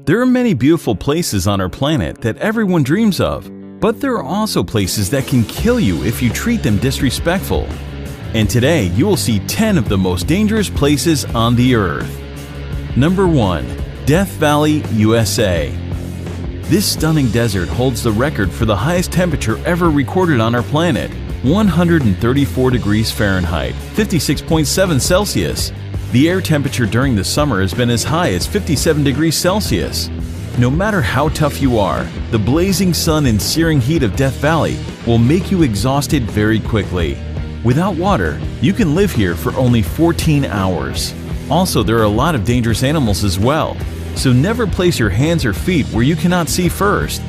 There are many beautiful places on our planet that everyone dreams of, but there are also places that can kill you if you treat them disrespectful. And today you will see 10 of the most dangerous places on the earth. Number 1. Death Valley, USA. This stunning desert holds the record for the highest temperature ever recorded on our planet, 134 degrees Fahrenheit, 56.7 Celsius. The air temperature during the summer has been as high as 57 degrees Celsius. No matter how tough you are, the blazing sun and searing heat of Death Valley will make you exhausted very quickly. Without water, you can live here for only 14 hours. Also, there are a lot of dangerous animals as well, so never place your hands or feet where you cannot see first.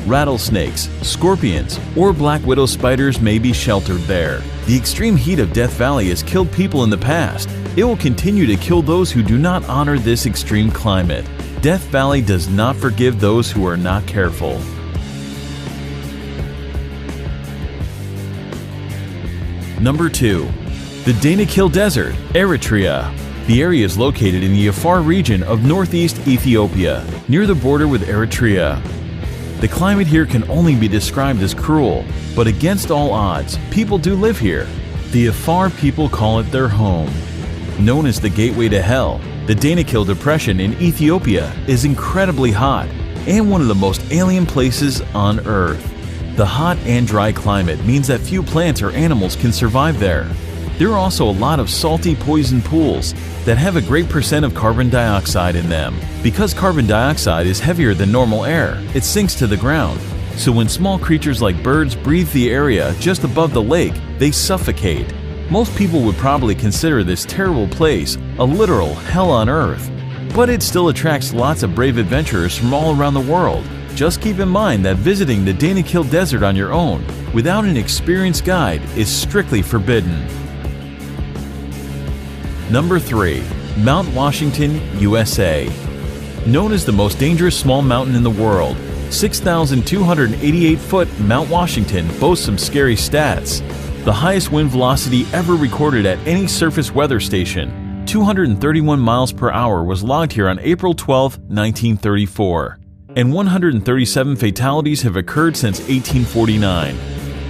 Rattlesnakes, scorpions, or black widow spiders may be sheltered there. The extreme heat of Death Valley has killed people in the past. It will continue to kill those who do not honor this extreme climate. Death Valley does not forgive those who are not careful. Number 2. The Danakil Desert, Eritrea. The area is located in the Afar region of northeast Ethiopia, near the border with Eritrea. The climate here can only be described as cruel, but against all odds, people do live here. The Afar people call it their home. Known as the Gateway to Hell, the Danakil Depression in Ethiopia is incredibly hot and one of the most alien places on Earth. The hot and dry climate means that few plants or animals can survive there. There are also a lot of salty poison pools that have a great percent of carbon dioxide in them. Because carbon dioxide is heavier than normal air, it sinks to the ground. So when small creatures like birds breathe the area just above the lake, they suffocate. Most people would probably consider this terrible place a literal hell on earth. But it still attracts lots of brave adventurers from all around the world. Just keep in mind that visiting the Danakil Desert on your own, without an experienced guide, is strictly forbidden. Number 3. Mount Washington, USA. Known as the most dangerous small mountain in the world, 6,288-foot Mount Washington boasts some scary stats. The highest wind velocity ever recorded at any surface weather station, 231 miles per hour, was logged here on April 12, 1934. And 137 fatalities have occurred since 1849.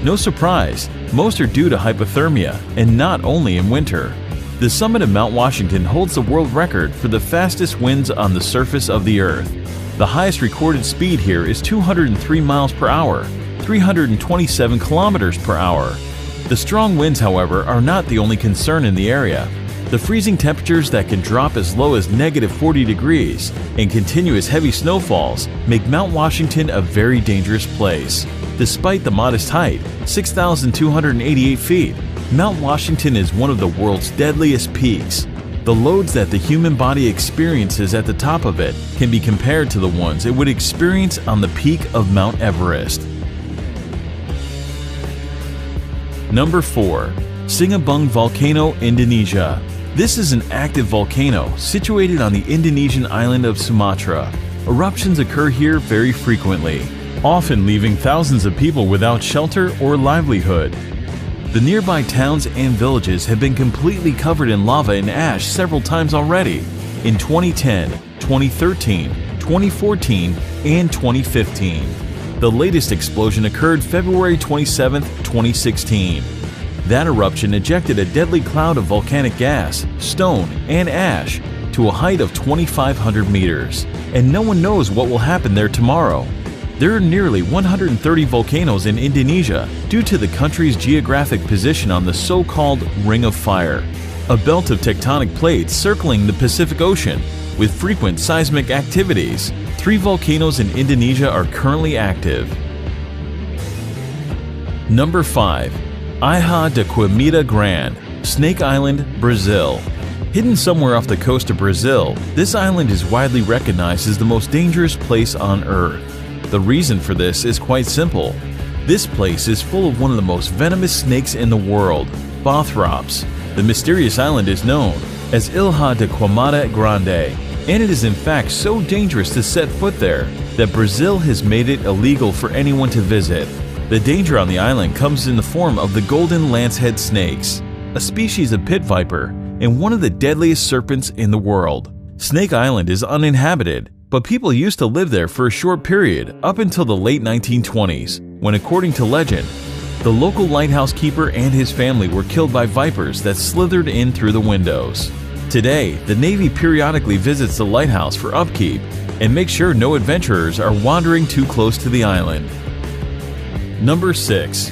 No surprise, most are due to hypothermia, and not only in winter. The summit of Mount Washington holds the world record for the fastest winds on the surface of the Earth. The highest recorded speed here is 203 miles per hour, 327 kilometers per hour. The strong winds, however, are not the only concern in the area. The freezing temperatures that can drop as low as -40 degrees and continuous heavy snowfalls make Mount Washington a very dangerous place. Despite the modest height, 6,288 feet, Mount Washington is one of the world's deadliest peaks. The loads that the human body experiences at the top of it can be compared to the ones it would experience on the peak of Mount Everest. Number 4. Sinabung Volcano, Indonesia. This is an active volcano situated on the Indonesian island of Sumatra. Eruptions occur here very frequently, often leaving thousands of people without shelter or livelihood. The nearby towns and villages have been completely covered in lava and ash several times already, in 2010, 2013, 2014, and 2015. The latest explosion occurred February 27, 2016. That eruption ejected a deadly cloud of volcanic gas, stone, and ash to a height of 2,500 meters, and no one knows what will happen there tomorrow. There are nearly 130 volcanoes in Indonesia due to the country's geographic position on the so-called Ring of Fire, a belt of tectonic plates circling the Pacific Ocean with frequent seismic activities. 3 volcanoes in Indonesia are currently active. Number 5. Ilha de Queimada Grande, Snake Island, Brazil. Hidden somewhere off the coast of Brazil, this island is widely recognized as the most dangerous place on Earth. The reason for this is quite simple. This place is full of one of the most venomous snakes in the world, Bothrops. The mysterious island is known as Ilha de Queimada Grande, and it is in fact so dangerous to set foot there that Brazil has made it illegal for anyone to visit. The danger on the island comes in the form of the golden lancehead snakes, a species of pit viper and one of the deadliest serpents in the world. Snake Island is uninhabited, but people used to live there for a short period up until the late 1920s, when, according to legend, the local lighthouse keeper and his family were killed by vipers that slithered in through the windows. Today, the Navy periodically visits the lighthouse for upkeep and makes sure no adventurers are wandering too close to the island. Number 6.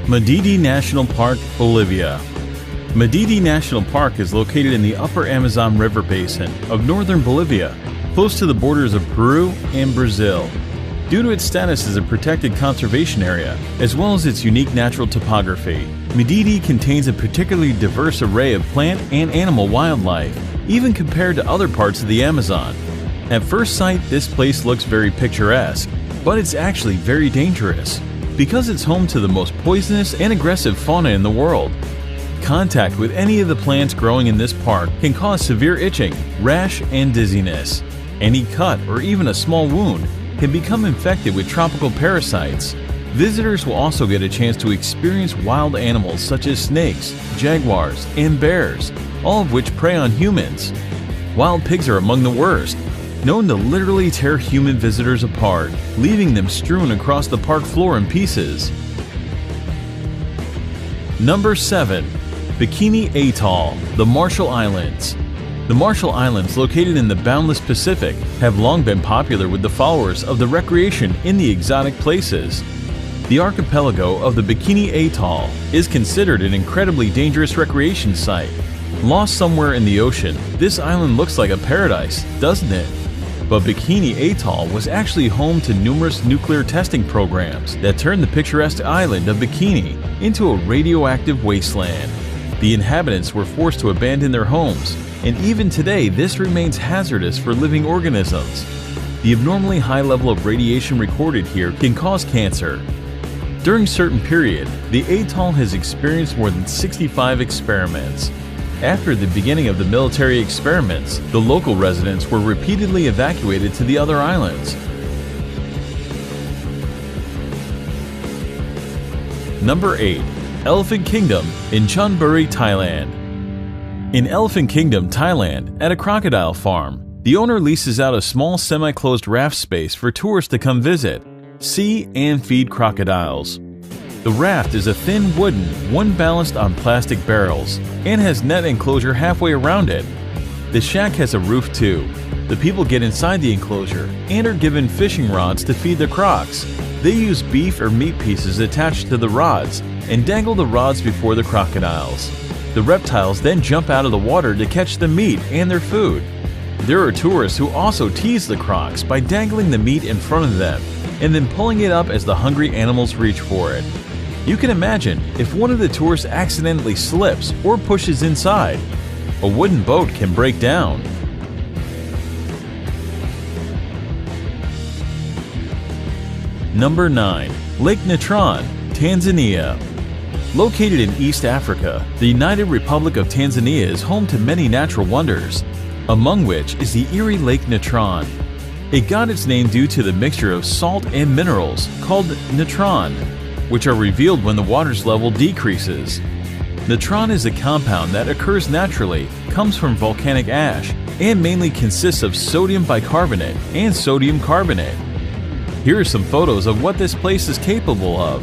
Madidi National Park, Bolivia. Madidi National Park is located in the upper Amazon River basin of northern Bolivia, close to the borders of Peru and Brazil. Due to its status as a protected conservation area, as well as its unique natural topography, Madidi contains a particularly diverse array of plant and animal wildlife, even compared to other parts of the Amazon. At first sight, this place looks very picturesque, but it's actually very dangerous, because it's home to the most poisonous and aggressive fauna in the world. Contact with any of the plants growing in this park can cause severe itching, rash, and dizziness. Any cut or even a small wound can become infected with tropical parasites. Visitors will also get a chance to experience wild animals such as snakes, jaguars, and bears, all of which prey on humans. Wild pigs are among the worst, known to literally tear human visitors apart, leaving them strewn across the park floor in pieces. Number 7. Bikini Atoll, the Marshall Islands. The Marshall Islands, located in the boundless Pacific, have long been popular with the followers of the recreation in the exotic places. The archipelago of the Bikini Atoll is considered an incredibly dangerous recreation site. Lost somewhere in the ocean, this island looks like a paradise, doesn't it? But Bikini Atoll was actually home to numerous nuclear testing programs that turned the picturesque island of Bikini into a radioactive wasteland. The inhabitants were forced to abandon their homes, and even today this remains hazardous for living organisms. The abnormally high level of radiation recorded here can cause cancer. During a certain period, the atoll has experienced more than 65 experiments. After the beginning of the military experiments, the local residents were repeatedly evacuated to the other islands. Number 8. Elephant Kingdom in Chonburi, Thailand. In Elephant Kingdom, Thailand, at a crocodile farm, the owner leases out a small semi-closed raft space for tourists to come visit, see, and feed crocodiles. The raft is a thin wooden, one balanced on plastic barrels, and has net enclosure halfway around it. The shack has a roof too. The people get inside the enclosure and are given fishing rods to feed the crocs. They use beef or meat pieces attached to the rods and dangle the rods before the crocodiles. The reptiles then jump out of the water to catch the meat and their food. There are tourists who also tease the crocs by dangling the meat in front of them and then pulling it up as the hungry animals reach for it. You can imagine if one of the tourists accidentally slips or pushes inside, a wooden boat can break down. Number 9. Lake Natron, Tanzania. Located in East Africa, the United Republic of Tanzania is home to many natural wonders, among which is the Erie Lake Natron. It got its name due to the mixture of salt and minerals called natron, which are revealed when the water's level decreases. Natron is a compound that occurs naturally, comes from volcanic ash, and mainly consists of sodium bicarbonate and sodium carbonate. Here are some photos of what this place is capable of.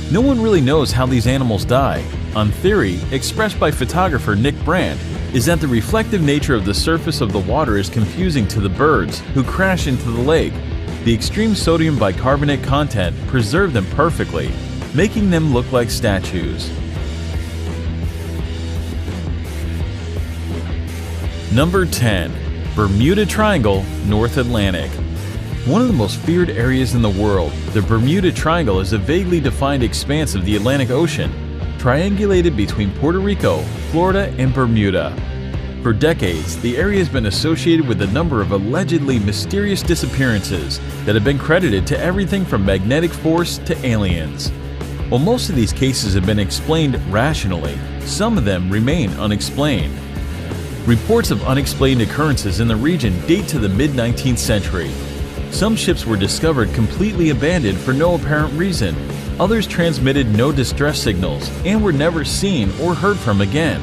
No one really knows how these animals die. One theory, expressed by photographer Nick Brandt, is that the reflective nature of the surface of the water is confusing to the birds who crash into the lake. The extreme sodium bicarbonate content preserved them perfectly, making them look like statues. Number 10. Bermuda Triangle, North Atlantic. One of the most feared areas in the world, the Bermuda Triangle is a vaguely defined expanse of the Atlantic Ocean, triangulated between Puerto Rico, Florida, and Bermuda. For decades, the area has been associated with a number of allegedly mysterious disappearances that have been credited to everything from magnetic force to aliens. While most of these cases have been explained rationally, some of them remain unexplained. Reports of unexplained occurrences in the region date to the mid-19th century. Some ships were discovered completely abandoned for no apparent reason. Others transmitted no distress signals and were never seen or heard from again.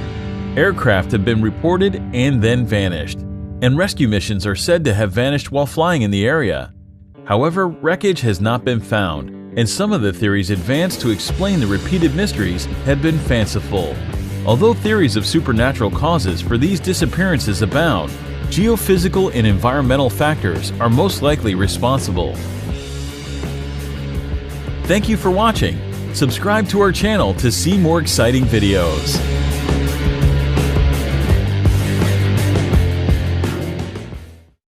Aircraft have been reported and then vanished. and rescue missions are said to have vanished while flying in the area. However, wreckage has not been found, and some of the theories advanced to explain the repeated mysteries have been fanciful. Although theories of supernatural causes for these disappearances abound, geophysical and environmental factors are most likely responsible. Thank you for watching. Subscribe to our channel to see more exciting videos.